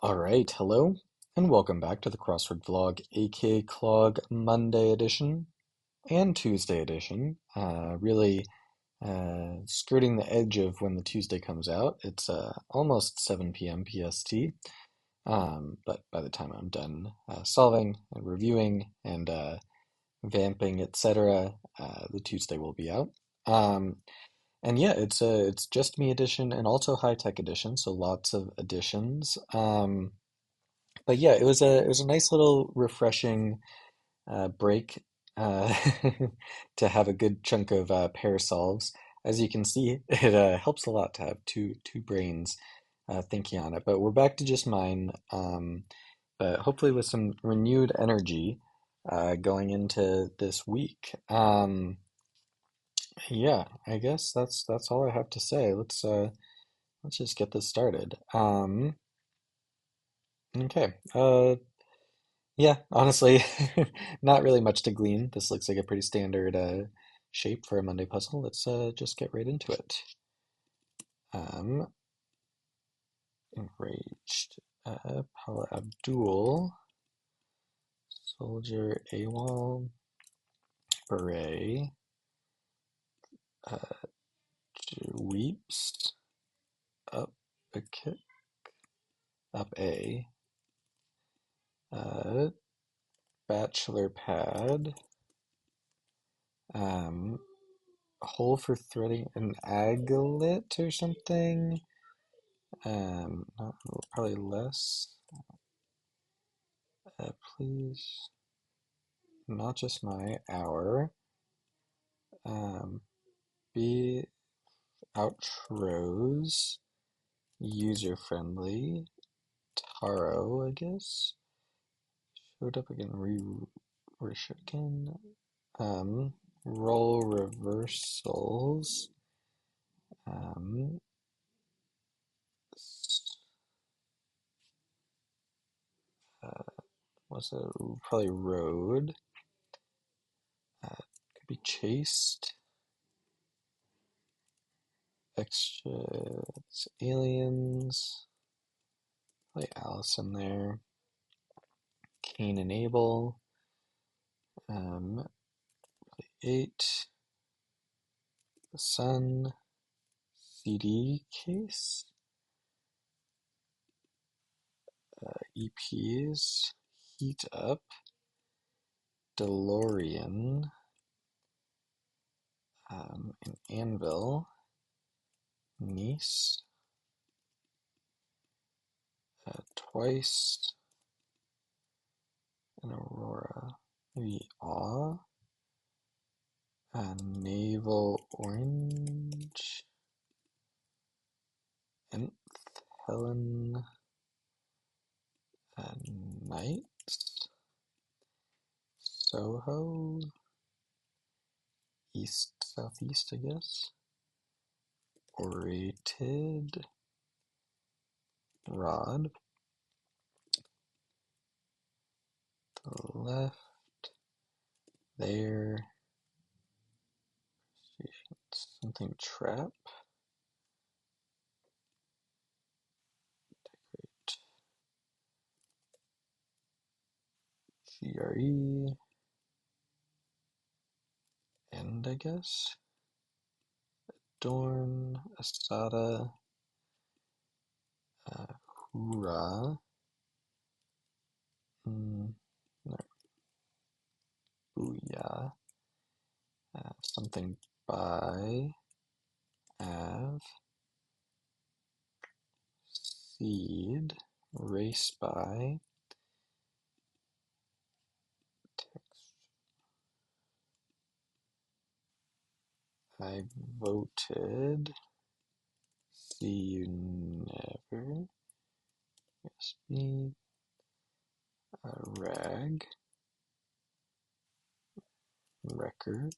All right, hello, and welcome back to the Crossword Vlog, aka Clog Monday edition and Tuesday edition. Really skirting the edge of when the Tuesday comes out. It's almost 7 p.m. PST, but by the time I'm done solving and reviewing and vamping, etc., the Tuesday will be out. Um, and yeah, it's just me edition and also high tech edition, so lots of editions. But yeah, it was a nice little refreshing break uh, to have a good chunk of pair solves. As you can see, it helps a lot to have two brains thinking on it. But we're back to just mine, but hopefully with some renewed energy going into this week. Yeah, I guess that's all I have to say. Let's just get this started. Okay. Yeah, honestly, not really much to glean. This looks like a pretty standard shape for a Monday puzzle. Let's just get right into it. Um, Enraged. Paula Abdul, Soldier AWOL, Beret, uh, Weeps, Up a Kick, Up A, uh, Bachelor Pad, um, Hole for Threading an Aglet or something. Not, probably less. Please, not just my hour. Um, be outros, user friendly. Taro, I guess. Showed up again. Reshowed again. Role reversals. Um, uh, what's it? Probably road. Could be chased. Extra aliens. Play Alice in there. Cain and Abel. Play 8. The Sun. CD case. EPs. Heat Up. DeLorean. An Anvil. Niece. Twice. An Aurora. Maybe Awe. Naval Orange. Nth Helen. Night. Soho. East, southeast, I guess. Orated. Rod. The left. There. Something trap. GRE. End, I guess. Dorn. Asada. Hoorah. No. Booyah. Something by. Av. Seed. Race by. Text. I voted. See you never. Yes, me. Rag. Record.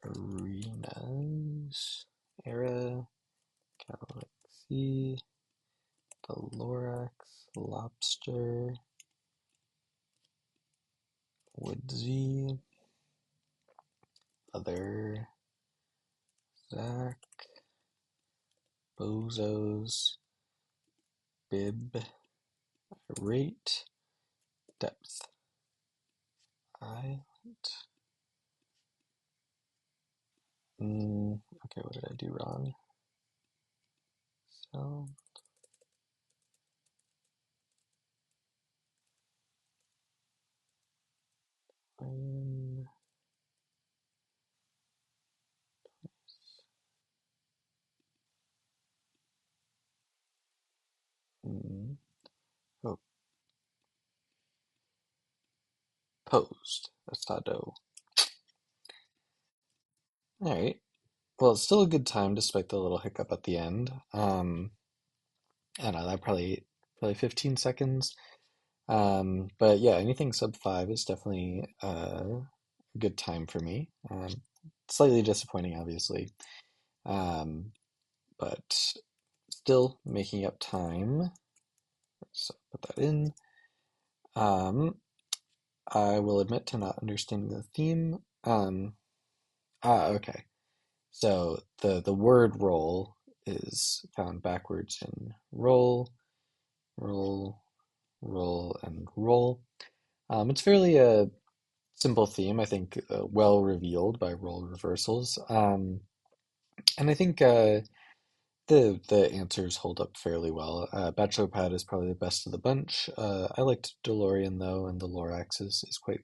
Arenas. Era. Galaxy. Delorax. Lobster. Woodsy. Other. Zach. Bozos. bib, rate, depth, island. Okay, what did I do wrong? So, mm, oh, posed, estado. All right. Well, it's still a good time despite the little hiccup at the end. I don't know, that probably 15 seconds. But yeah, anything sub 5 is definitely a good time for me. Slightly disappointing, obviously, but still making up time. So put that in. Um, I will admit to not understanding the theme. Okay. So the word roll is found backwards in roll, roll, roll, and roll. It's fairly a simple theme, I think, well revealed by role reversals. And I think the answers hold up fairly well. Bachelor Pad is probably the best of the bunch. I liked DeLorean though, and the Lorax is quite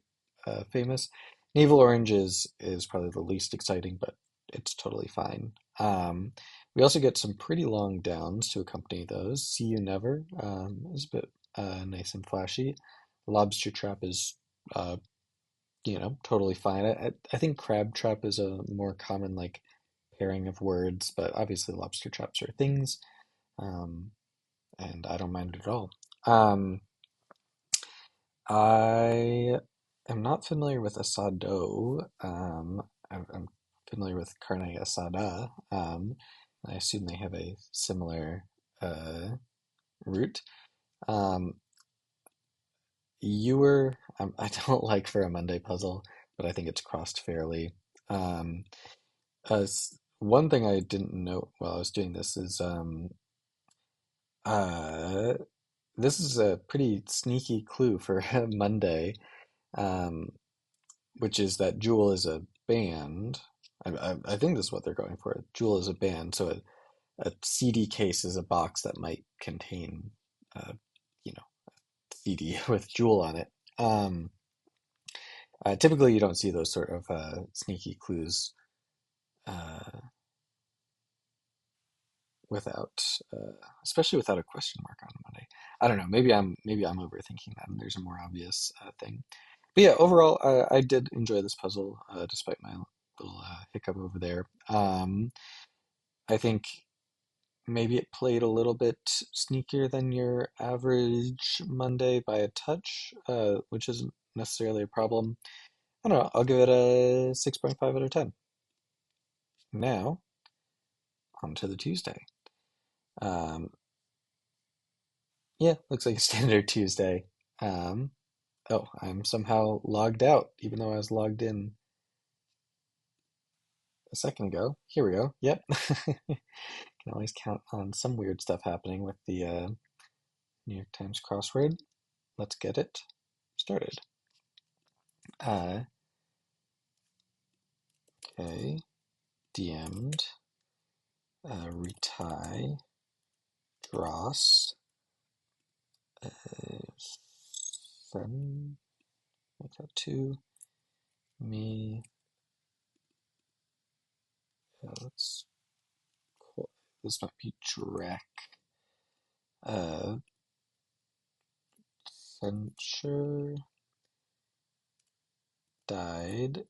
famous. Naval Orange is probably the least exciting, but it's totally fine. We also get some pretty long downs to accompany those. See You Never is a bit nice and flashy. Lobster Trap is totally fine. I think Crab Trap is a more common like pairing of words, but obviously lobster traps are things, um, and I don't mind it at all. Um, I am not familiar with asado. I'm familiar with carne asada. I assume they have a similar root. Um, Ewer, I don't like for a Monday puzzle, but I think it's crossed fairly. Um, One thing I didn't know while I was doing this is uh, this is a pretty sneaky clue for Monday, um, which is that Jewel is a band. I think this is what they're going for. Jewel is a band, so a CD case is a box that might contain, uh, you know, CD with Jewel on it. Typically, you don't see those sort of sneaky clues uh, without, especially without a question mark on Monday. I don't know. Maybe I'm overthinking that, and there's a more obvious thing. But yeah, overall, I did enjoy this puzzle, despite my little hiccup over there. I think maybe it played a little bit sneakier than your average Monday by a touch, which isn't necessarily a problem. I don't know. I'll give it a 6.5 out of 10. Now, on to the Tuesday. Um, yeah, looks like a standard Tuesday. Um, oh, I'm somehow logged out, even though I was logged in a second ago. Here we go. Yep. Can always count on some weird stuff happening with the New York Times crossword. Let's get it started. Uh, okay. DM'd. Retie. Dross. Send. Make that two. Me. Let's. This might be Drek. Uh, Censure. Died.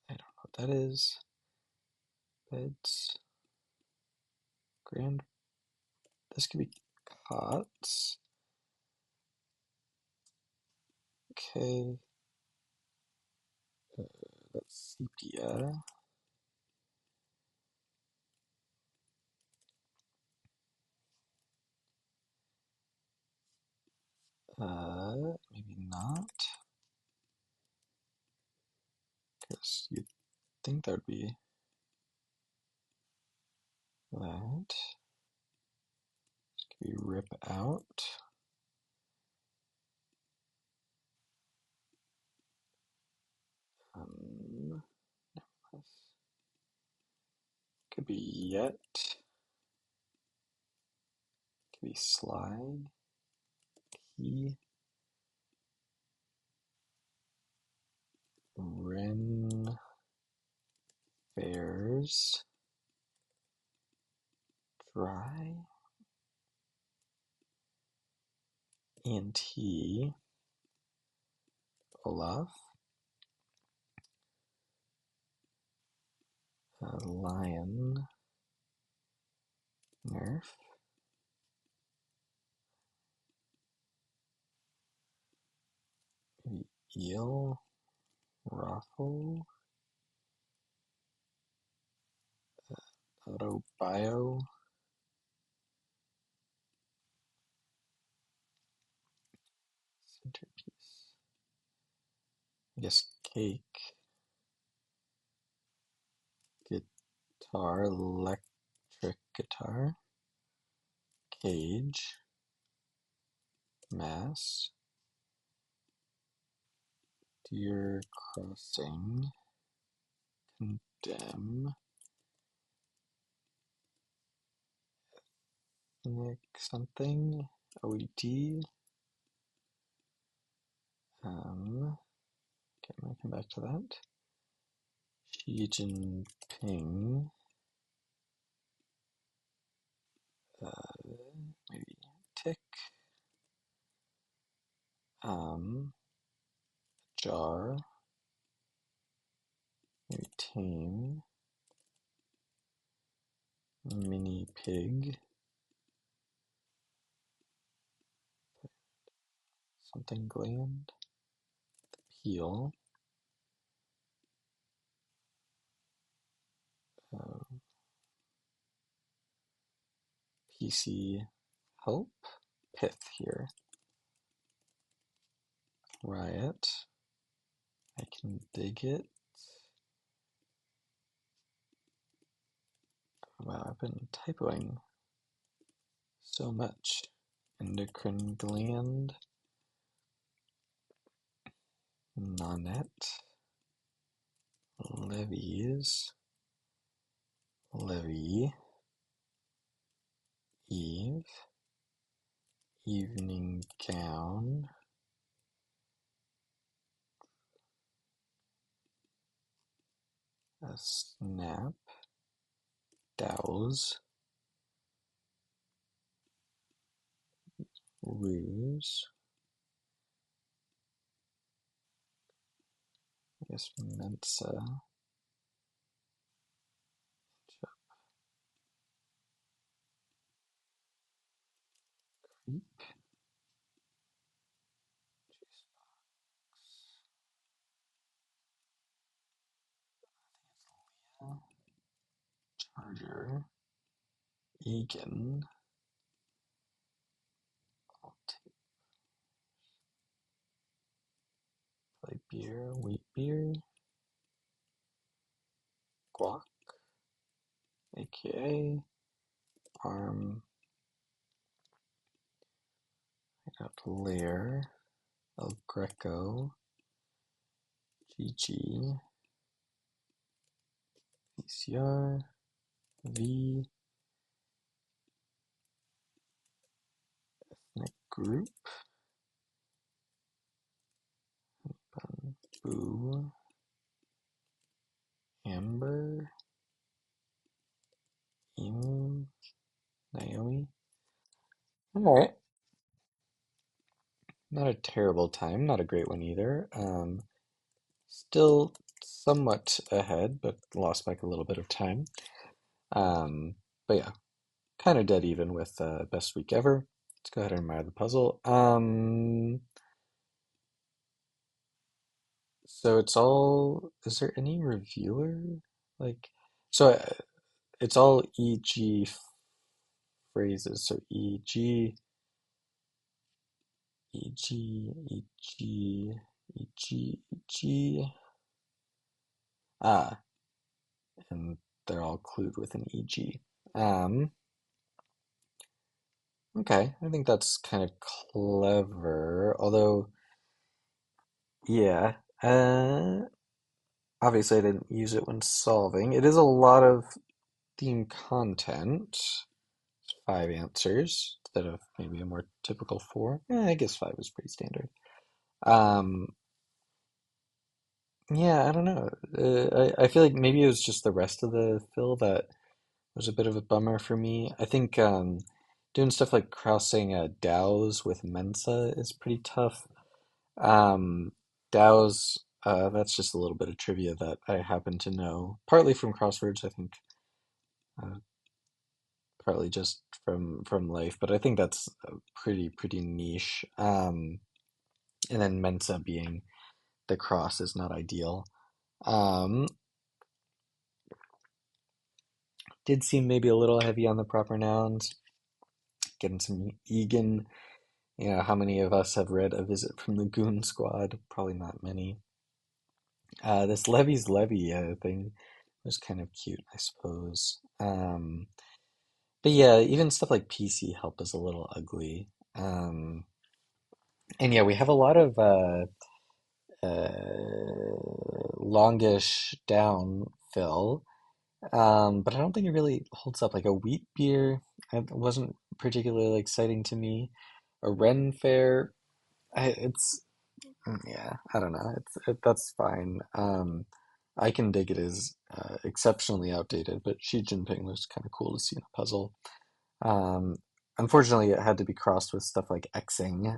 I don't know what that is. Beds. Grand. This could be cots. Okay. That's sepia. Maybe not. Because you'd think that would be Could be rip out. Could be yet. Could be slide. Key. Ren. Bears. Dry. ENT. Olaf. Lion. Nerf. Maybe eel. Raffle. Auto bio. Centerpiece. I guess cake. Guitar. Electric guitar. Cage. Mass. Deer crossing. Condemn. Ethnic something. OED. Okay, I'm gonna come back to that. Xi Jinping. Maybe tick. Jar. Maybe tame. Mini pig. Something gland. Peel. PC help. Pith here. Riot. I can dig it. Wow, I've been typoing so much. Endocrine gland. Nonet. Levies. Levy. Eve. Evening gown. A snap. Dows. Ruse. I guess Mensa. Creep. Charger. Egan. I'll take like beer, wheat beer. Guac. AKA. Arm. I got Lair. El Greco. GG. VCR. V. Ethnic group. Boo. Amber. Emu. Naomi. Alright. Not a terrible time, not a great one either. Still somewhat ahead, but lost back a little bit of time. But yeah, kind of dead even with best week ever. Let's go ahead and admire the puzzle. So it's all, is there any reviewer? Like, so it's all EG phrases. So EG, EG, EG, EG, EG. Ah, and they're all clued with an EG. Okay, I think that's kind of clever. Although, yeah, obviously I didn't use it when solving. It is a lot of theme content. 5 answers instead of maybe a more typical four. I guess five is pretty standard. Um, yeah, I don't know. I feel like maybe it was just the rest of the fill that was a bit of a bummer for me. I think doing stuff like crossing DAOs with Mensa is pretty tough. Um, DAOs, that's just a little bit of trivia that I happen to know, partly from crosswords, I think, uh, partly just from life, but I think that's pretty niche. And then Mensa being the cross is not ideal. Um, did seem maybe a little heavy on the proper nouns. Getting some Egan. You know, how many of us have read A Visit from the Goon Squad? Probably not many. This Levy's Levy thing was kind of cute, I suppose. But yeah, even stuff like PC help is a little ugly. And yeah, we have a lot of longish down fill, but I don't think it really holds up. Like a wheat beer, it wasn't particularly exciting to me. A Ren Fair, it's yeah, I don't know. That's fine. I can dig it as exceptionally outdated, but Xi Jinping was kind of cool to see in a puzzle. Um, Unfortunately, it had to be crossed with stuff like Xing,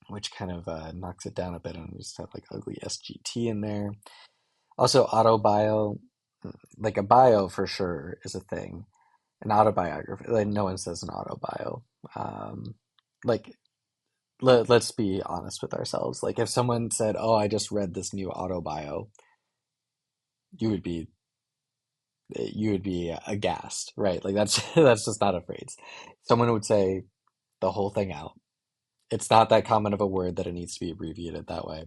which kind of knocks it down a bit, and we just have like ugly SGT in there. Also, autobio, like a bio for sure is a thing. An autobiography, like no one says an autobio. Um, like let's be honest with ourselves. Like if someone said, "Oh, I just read this new autobio," you would be you would be aghast, right? Like that's that's just not a phrase. Someone would say the whole thing out. It's not that common of a word that it needs to be abbreviated that way.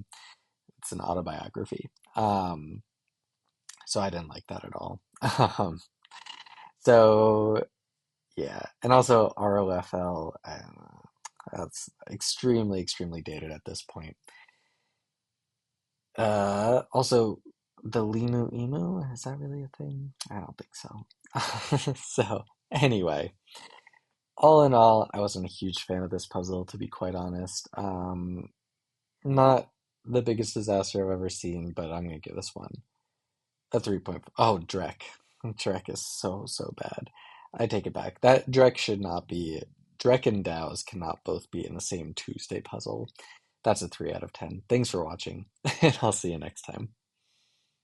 It's an autobiography. So I didn't like that at all. Um, so yeah, and also ROFL, that's extremely dated at this point. Also, the Limu Emu, is that really a thing? I don't think so. So, anyway, all in all, I wasn't a huge fan of this puzzle, to be quite honest. Not the biggest disaster I've ever seen, but I'm gonna give this one a 3 point. Oh, Drek. Drek is so bad. I take it back. That Drek should not be. Drek and Dows cannot both be in the same Tuesday puzzle. That's a 3 out of 10. Thanks for watching, and I'll see you next time.